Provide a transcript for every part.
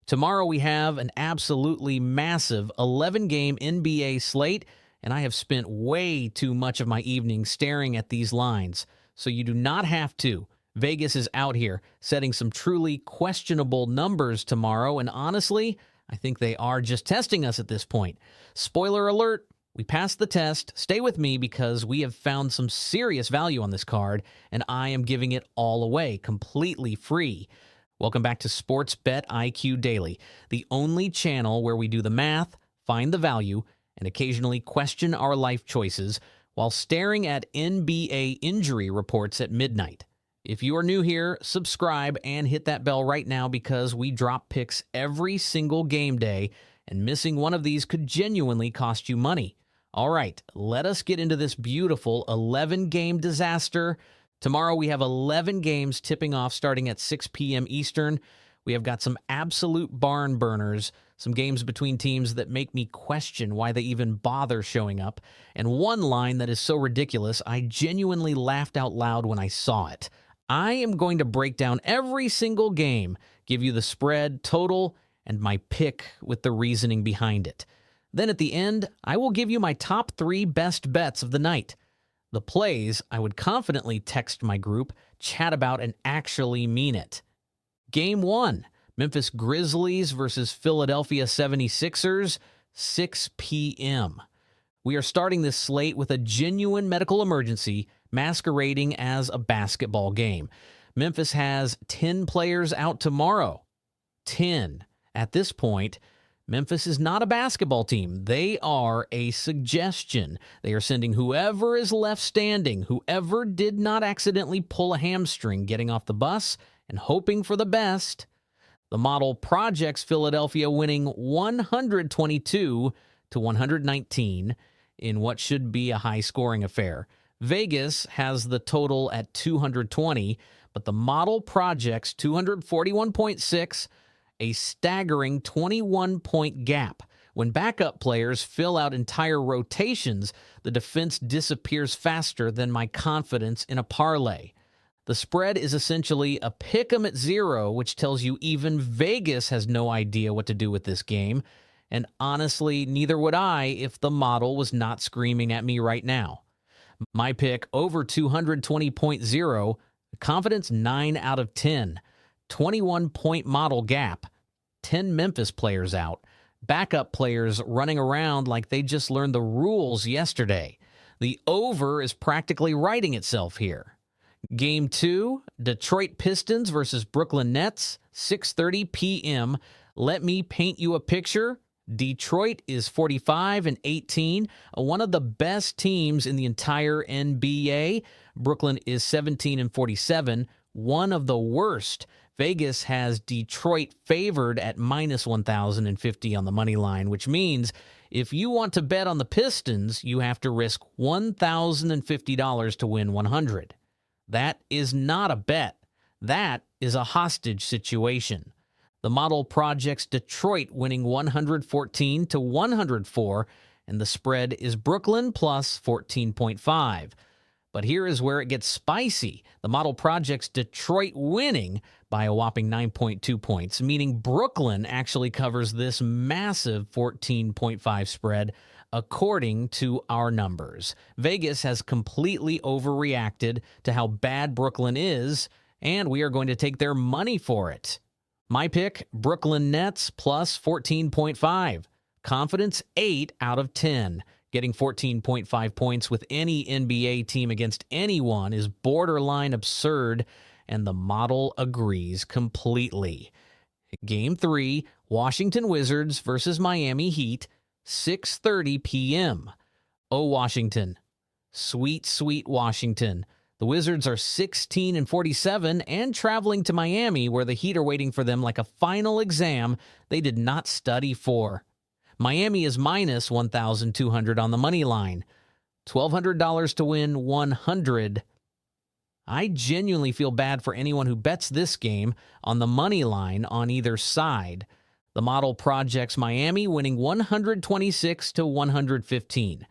Tomorrow we have an absolutely massive 11-game NBA slate, and I have spent way too much of my evening staring at these lines. So you do not have to. Vegas is out here setting some truly questionable numbers tomorrow, and honestly, I think they are just testing us at this point. Spoiler alert, we passed the test. Stay with me because we have found some serious value on this card, and I am giving it all away, completely free. Welcome back to Sports Bet IQ Daily, the only channel where we do the math, find the value, and occasionally question our life choices while staring at NBA injury reports at midnight. If you are new here, subscribe and hit that bell right now because we drop picks every single game day, and missing one of these could genuinely cost you money. All right, let us get into this beautiful 11-game disaster. Tomorrow we have 11 games tipping off starting at 6 p.m. Eastern. We have got some absolute barn burners, some games between teams that make me question why they even bother showing up, and one line that is so ridiculous I genuinely laughed out loud when I saw it. I am going to break down every single game, give you the spread, total, and my pick with the reasoning behind it. Then at the end, I will give you my top 3 best bets of the night. The plays I would confidently text my group, chat about, and actually mean it. Game 1, Memphis Grizzlies versus Philadelphia 76ers, 6 p.m. We are starting this slate with a genuine medical emergency masquerading as a basketball game. Memphis has 10 players out tomorrow. 10. At this point, Memphis is not a basketball team. They are a suggestion. They are sending whoever is left standing, whoever did not accidentally pull a hamstring, getting off the bus and hoping for the best. The model projects Philadelphia winning 122-119 in what should be a high-scoring affair. Vegas has the total at 220, but the model projects 241.6, a staggering 21-point gap. When backup players fill out entire rotations, the defense disappears faster than my confidence in a parlay. The spread is essentially a pick 'em at 0, which tells you even Vegas has no idea what to do with this game. And honestly, neither would I if the model was not screaming at me right now. My pick, over 220.0, confidence 9 out of 10. 21-point model gap, 10 Memphis players out, backup players running around like they just learned the rules yesterday. The over is practically writing itself here. Game 2, Detroit Pistons versus Brooklyn Nets, 6:30 p.m. Let me paint you a picture. Detroit is 45-18, one of the best teams in the entire NBA. Brooklyn is 17-47, one of the worst. Vegas has Detroit favored at minus 1,050 on the money line, which means if you want to bet on the Pistons, you have to risk $1,050 to win 100. That is not a bet. That is a hostage situation. The model projects Detroit winning 114-104, and the spread is Brooklyn plus 14.5. But here is where it gets spicy. The model projects Detroit winning by a whopping 9.2 points, meaning Brooklyn actually covers this massive 14.5 spread according to our numbers. Vegas has completely overreacted to how bad Brooklyn is, and we are going to take their money for it. My pick, Brooklyn Nets plus 14.5. Confidence 8 out of 10. Getting 14.5 points with any NBA team against anyone is borderline absurd, and the model agrees completely. Game 3, Washington Wizards versus Miami Heat, 6:30 p.m. Oh, Washington. Sweet, sweet Washington. The Wizards are 16-47 and traveling to Miami, where the Heat are waiting for them like a final exam they did not study for. Miami is minus 1,200 on the money line. $1,200 to win 100. I genuinely feel bad for anyone who bets this game on the money line on either side. The model projects Miami winning 126-115.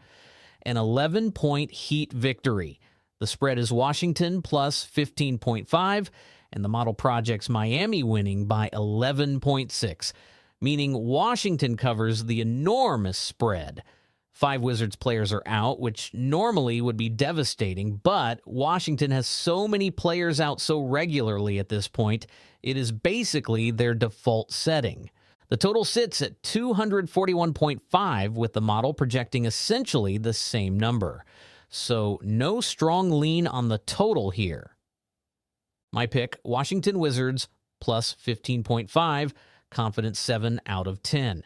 An 11-point Heat victory. The spread is Washington plus 15.5, and the model projects Miami winning by 11.6, meaning Washington covers the enormous spread. 5 Wizards players are out, which normally would be devastating, but Washington has so many players out so regularly at this point, it is basically their default setting. The total sits at 241.5, with the model projecting essentially the same number. So no strong lean on the total here. My pick, Washington Wizards plus 15.5, confidence 7 out of 10.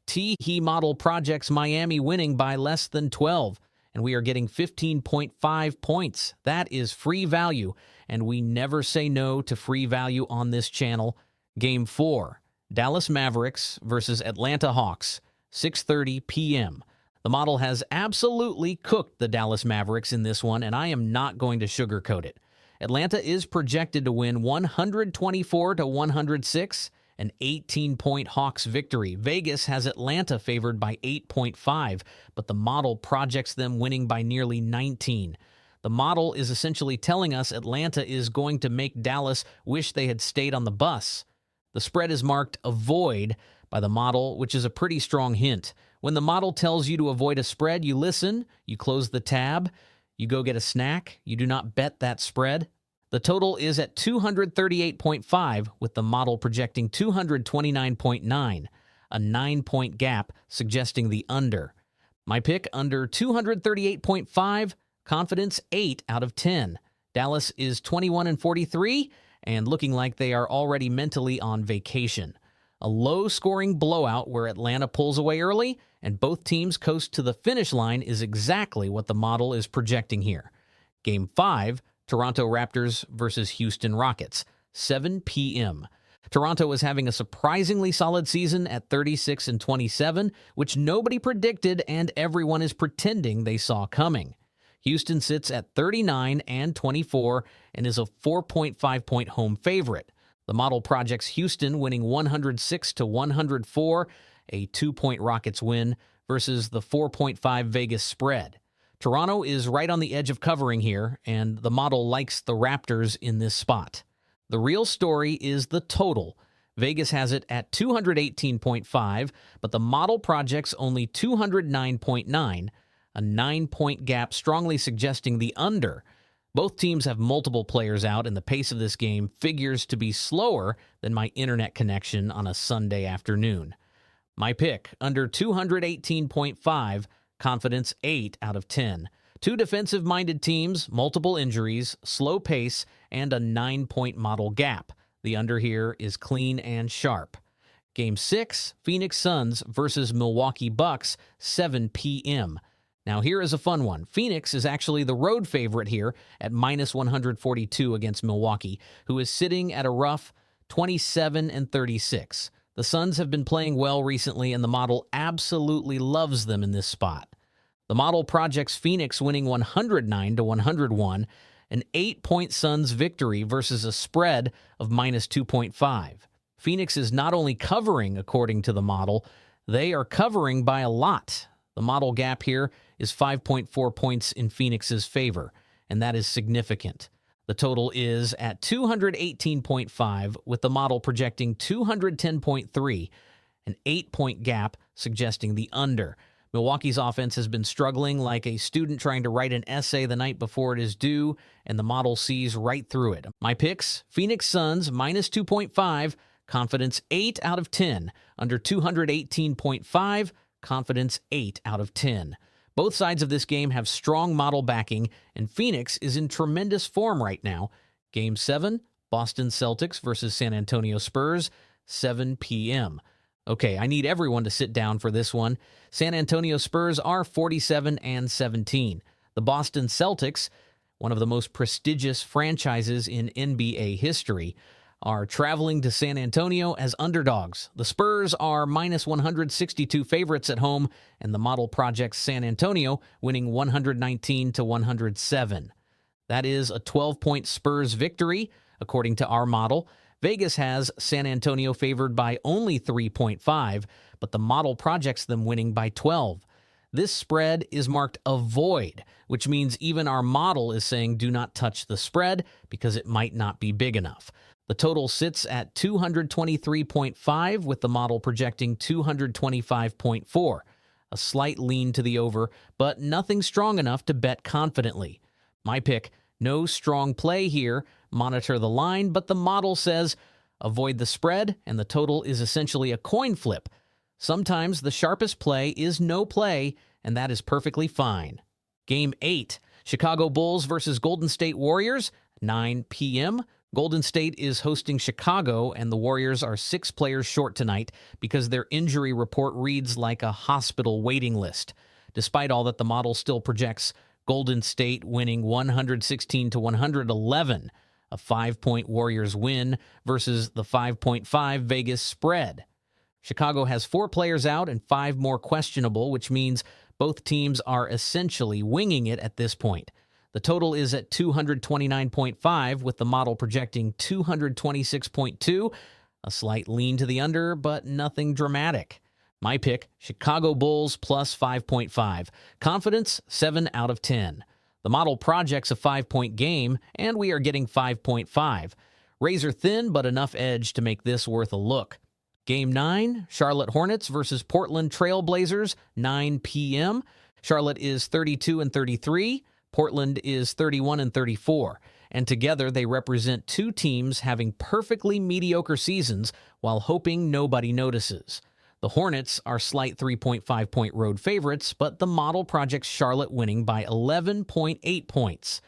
He model projects Miami winning by less than 12, and we are getting 15.5 points. That is free value, and we never say no to free value on this channel. Game 4, Dallas Mavericks versus Atlanta Hawks, 6:30 p.m. The model has absolutely cooked the Dallas Mavericks in this one, and I am not going to sugarcoat it. Atlanta is projected to win 124-106, an 18-point Hawks victory. Vegas has Atlanta favored by 8.5, but the model projects them winning by nearly 19. The model is essentially telling us Atlanta is going to make Dallas wish they had stayed on the bus. The spread is marked avoid by the model, which is a pretty strong hint. When the model tells you to avoid a spread, you listen, you close the tab, you go get a snack, you do not bet that spread. The total is at 238.5, with the model projecting 229.9, a 9-point gap suggesting the under. My pick, under 238.5, confidence 8 out of 10. Dallas is 21-43 and looking like they are already mentally on vacation. A low-scoring blowout where Atlanta pulls away early and both teams coast to the finish line is exactly what the model is projecting here. Game 5, Toronto Raptors versus Houston Rockets, 7 p.m. Toronto is having a surprisingly solid season at 36-27, which nobody predicted and everyone is pretending they saw coming. Houston sits at 39-24 and is a 4.5-point home favorite. The model projects Houston winning 106-104, a 2-point Rockets win, versus the 4.5 Vegas spread. Toronto is right on the edge of covering here, and the model likes the Raptors in this spot. The real story is the total. Vegas has it at 218.5, but the model projects only 209.9, a 9-point gap strongly suggesting the under. Both teams have multiple players out, and the pace of this game figures to be slower than my internet connection on a Sunday afternoon. My pick, under 218.5, confidence 8 out of 10. 2 defensive-minded teams, multiple injuries, slow pace, and a 9-point model gap. The under here is clean and sharp. Game 6, Phoenix Suns versus Milwaukee Bucks, 7 p.m. Now here is a fun one. Phoenix is actually the road favorite here at minus 142 against Milwaukee, who is sitting at a rough 27-36. The Suns have been playing well recently, and the model absolutely loves them in this spot. The model projects Phoenix winning 109-101, an 8-point Suns victory versus a spread of minus 2.5. Phoenix is not only covering according to the model, they are covering by a lot. The model gap here is 5.4 points in Phoenix's favor, and that is significant. The total is at 218.5, with the model projecting 210.3, an 8-point gap suggesting the under. Milwaukee's offense has been struggling like a student trying to write an essay the night before it is due, and the model sees right through it. My picks, Phoenix Suns minus 2.5, confidence 8 out of 10. Under 218.5, confidence 8 out of 10. Both sides of this game have strong model backing, and Phoenix is in tremendous form right now. Game 7, Boston Celtics versus San Antonio Spurs, 7 p.m. Okay, I need everyone to sit down for this one. San Antonio Spurs are 47-17. The Boston Celtics, one of the most prestigious franchises in NBA history, are traveling to San Antonio as underdogs. The Spurs are minus 162 favorites at home, and the model projects San Antonio winning 119-107. That is a 12-point Spurs victory, according to our model. Vegas has San Antonio favored by only 3.5, but the model projects them winning by 12. This spread is marked avoid, which means even our model is saying do not touch the spread because it might not be big enough. The total sits at 223.5 with the model projecting 225.4. A slight lean to the over, but nothing strong enough to bet confidently. My pick, no strong play here. Monitor the line, but the model says avoid the spread, and the total is essentially a coin flip. Sometimes the sharpest play is no play, and that is perfectly fine. Game 8, Chicago Bulls versus Golden State Warriors, 9 p.m. Golden State is hosting Chicago, and the Warriors are 6 players short tonight because their injury report reads like a hospital waiting list. Despite all that, the model still projects Golden State winning 116-111, a 5-point Warriors win versus the 5.5 Vegas spread. Chicago has 4 players out and 5 more questionable, which means both teams are essentially winging it at this point. The total is at 229.5 with the model projecting 226.2, a slight lean to the under, but nothing dramatic. My pick, Chicago Bulls plus 5.5. Confidence, 7 out of 10. The model projects a 5-point game, and we are getting 5.5. Razor thin, but enough edge to make this worth a look. Game 9, Charlotte Hornets versus Portland Trail Blazers, 9 p.m. Charlotte is 32-33. Portland is 31-34, and together they represent 2 teams having perfectly mediocre seasons while hoping nobody notices. The Hornets are slight 3.5-point road favorites, but the model projects Charlotte winning by 11.8 points.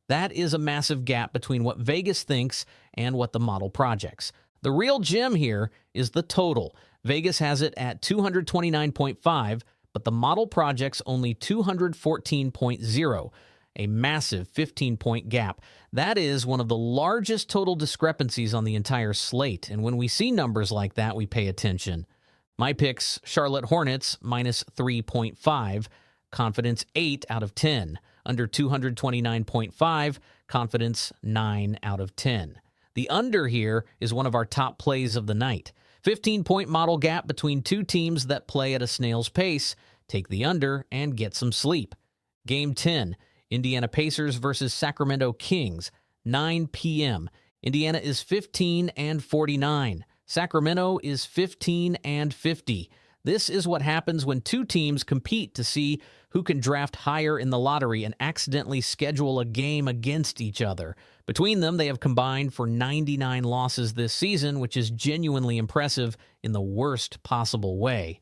That is a massive gap between what Vegas thinks and what the model projects. The real gem here is the total. Vegas has it at 229.5, but the model projects only 214.0. A massive 15-point gap. That is one of the largest total discrepancies on the entire slate, and when we see numbers like that, we pay attention. My picks, Charlotte Hornets, minus 3.5, confidence 8 out of 10. Under 229.5, confidence 9 out of 10. The under here is one of our top plays of the night. 15-point model gap between 2 teams that play at a snail's pace. Take the under and get some sleep. Game 10. Indiana Pacers versus Sacramento Kings, 9 p.m. Indiana is 15-49. Sacramento is 15-50. This is what happens when 2 teams compete to see who can draft higher in the lottery and accidentally schedule a game against each other. Between them, they have combined for 99 losses this season, which is genuinely impressive in the worst possible way.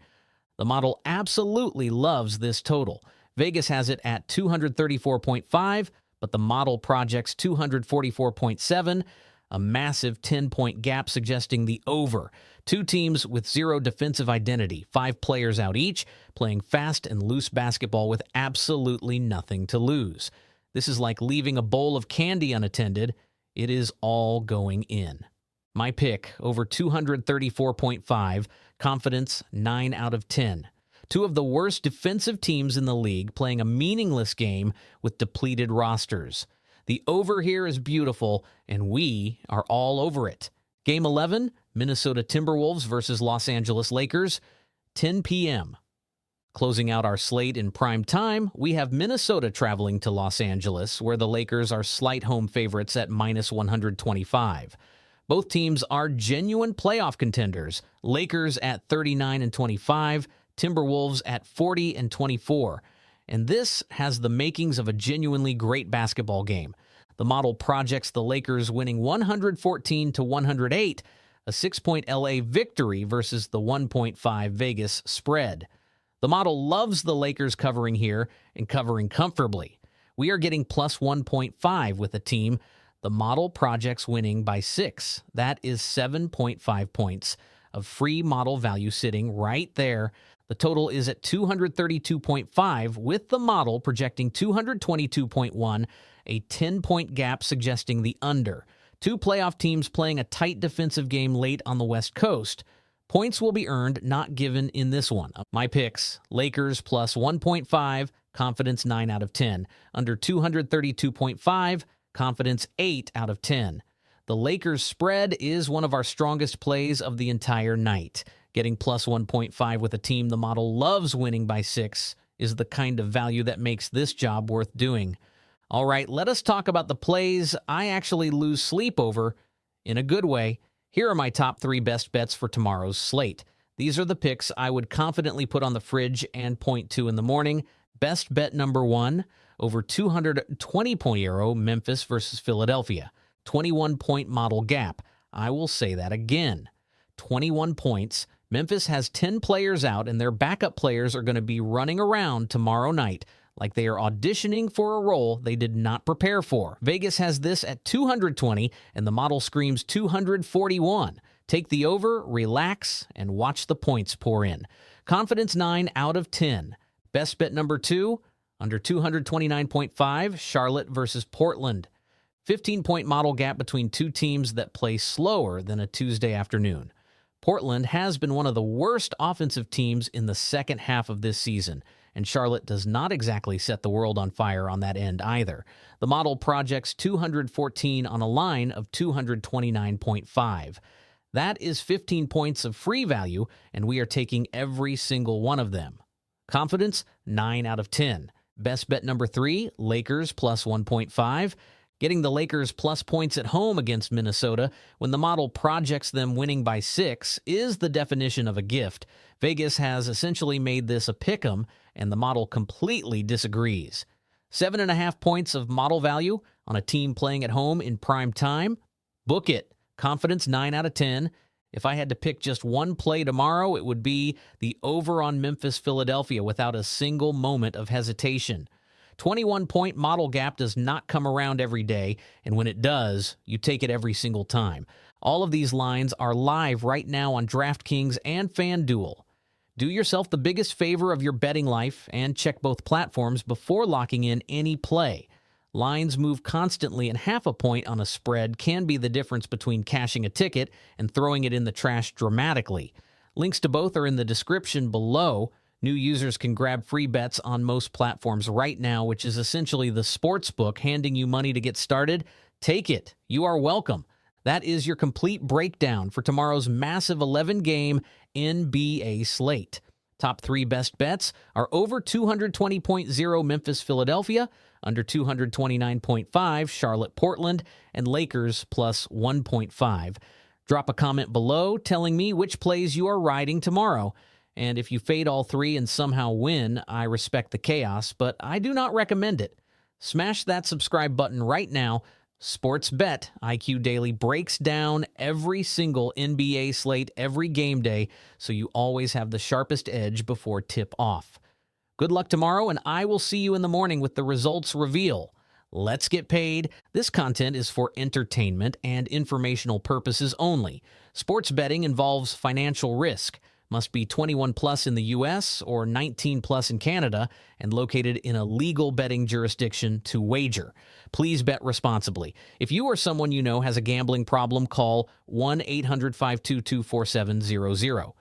The model absolutely loves this total. Vegas has it at 234.5, but the model projects 244.7, a massive 10-point gap suggesting the over. 2 teams with 0 defensive identity, 5 players out each, playing fast and loose basketball with absolutely nothing to lose. This is like leaving a bowl of candy unattended. It is all going in. My pick, over 234.5, confidence 9 out of 10. 2 of the worst defensive teams in the league playing a meaningless game with depleted rosters. The over here is beautiful, and we are all over it. Game 11, Minnesota Timberwolves versus Los Angeles Lakers, 10 p.m. Closing out our slate in prime time, we have Minnesota traveling to Los Angeles, where the Lakers are slight home favorites at minus 125. Both teams are genuine playoff contenders. Lakers at 39-25, Timberwolves at 40-24. And this has the makings of a genuinely great basketball game. The model projects the Lakers winning 114-108, a 6-point LA victory versus the 1.5 Vegas spread. The model loves the Lakers covering here and covering comfortably. We are getting plus 1.5 with a team. The model projects winning by 6. That is 7.5 points of free model value sitting right there. The total is at 232.5 with the model projecting 222.1, a 10-point gap suggesting the under. 2 playoff teams playing a tight defensive game late on the West Coast. Points will be earned, not given in this one. My picks, Lakers plus 1.5, confidence 9 out of 10. Under 232.5, confidence 8 out of 10. The Lakers spread is one of our strongest plays of the entire night. Getting plus 1.5 with a team the model loves winning by 6 is the kind of value that makes this job worth doing. All right, let us talk about the plays I actually lose sleep over in a good way. Here are my top 3 best bets for tomorrow's slate. These are the picks I would confidently put on the fridge and point to in the morning. Best bet number 1, over 220.0 Memphis versus Philadelphia. 21-point model gap. I will say that again. 21 points. Memphis has 10 players out, and their backup players are going to be running around tomorrow night like they are auditioning for a role they did not prepare for. Vegas has this at 220, and the model screams 241. Take the over, relax, and watch the points pour in. Confidence 9 out of 10. Best bet number 2, under 229.5, Charlotte versus Portland. 15-point model gap between two teams that play slower than a Tuesday afternoon. Portland has been one of the worst offensive teams in the second half of this season, and Charlotte does not exactly set the world on fire on that end either. The model projects 214 on a line of 229.5. That is 15 points of free value, and we are taking every single one of them. Confidence, 9 out of 10. Best bet number 3, Lakers plus 1.5. Getting the Lakers plus points at home against Minnesota when the model projects them winning by 6 is the definition of a gift. Vegas has essentially made this a pick'em, and the model completely disagrees. 7.5 points of model value on a team playing at home in prime time? Book it. Confidence 9 out of 10. If I had to pick just one play tomorrow, it would be the over on Memphis, Philadelphia without a single moment of hesitation. 21-point model gap does not come around every day, and when it does, you take it every single time. All of these lines are live right now on DraftKings and FanDuel. Do yourself the biggest favor of your betting life and check both platforms before locking in any play. Lines move constantly, and half a point on a spread can be the difference between cashing a ticket and throwing it in the trash dramatically. Links to both are in the description below. New users can grab free bets on most platforms right now, which is essentially the sports book handing you money to get started. Take it. You are welcome. That is your complete breakdown for tomorrow's massive 11-game NBA slate. Top 3 best bets are over 220.0 Memphis, Philadelphia, under 229.5 Charlotte, Portland, and Lakers plus 1.5. Drop a comment below telling me which plays you are riding tomorrow. And if you fade all 3 and somehow win, I respect the chaos, but I do not recommend it. Smash that subscribe button right now. Sports Bet IQ Daily breaks down every single NBA slate every game day, so you always have the sharpest edge before tip-off. Good luck tomorrow, and I will see you in the morning with the results reveal. Let's get paid. This content is for entertainment and informational purposes only. Sports betting involves financial risk. Must be 21 plus in the U.S. or 19 plus in Canada and located in a legal betting jurisdiction to wager. Please bet responsibly. If you or someone you know has a gambling problem, call 1-800-522-4700.